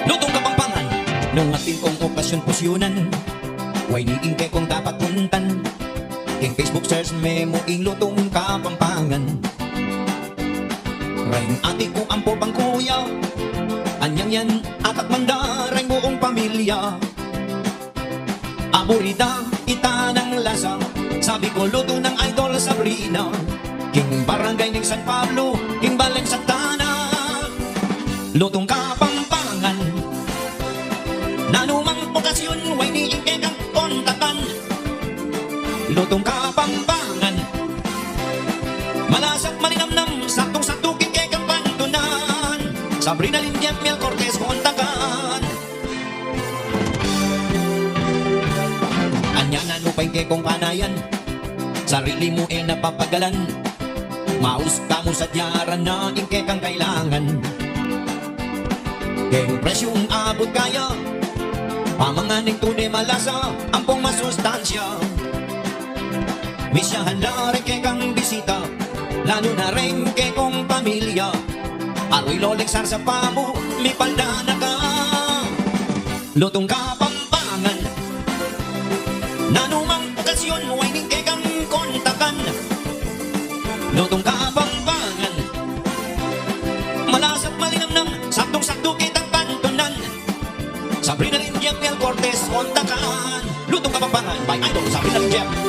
Lutong Kapampangan, nung atin kong okasyon pusyonan, way niingke kong dapat puntan. King Facebook search memo ing Lutong Kapampangan. Raing ati ko ampo bang kuya, anyang yan atak manda raing buong pamilya. Aburida ita ng lasa, sabi ko luto ng idol Sabrina. King Barangay ng San Pablo, King Baleng Santana. Lutong Kapampangan, nanumang okasyon way niingke kang kontakan. Lutong Kapampangan, malasak malinamnam, saktong-sakto kike kang pantunan. Sabrina Lindiat, Mel Cortez, kontakan. Anya nanupay ke kong panayan, sarili mo napapagalan. Maus ka mo sa tiyaran na ingke kang kailangan. Keng presyong abot kaya, pamanganing tunay malasa, ampong masustansya. Misyahan na rin ke kang bisita, lalo na rin ke kong pamilya. Aroy lolik sar sa pamo, lipalda na ka. Lutong Kapampangan, nanumang okasyon way ningke kang kontakan. Lutong Kapampangan, malasap malinamnam, saktong-sakto kitang pantunan. Sabrina Lindiat, Mel Cortez, kontakan. Lutong Kapampangan by Idol Sabrina Lindiat.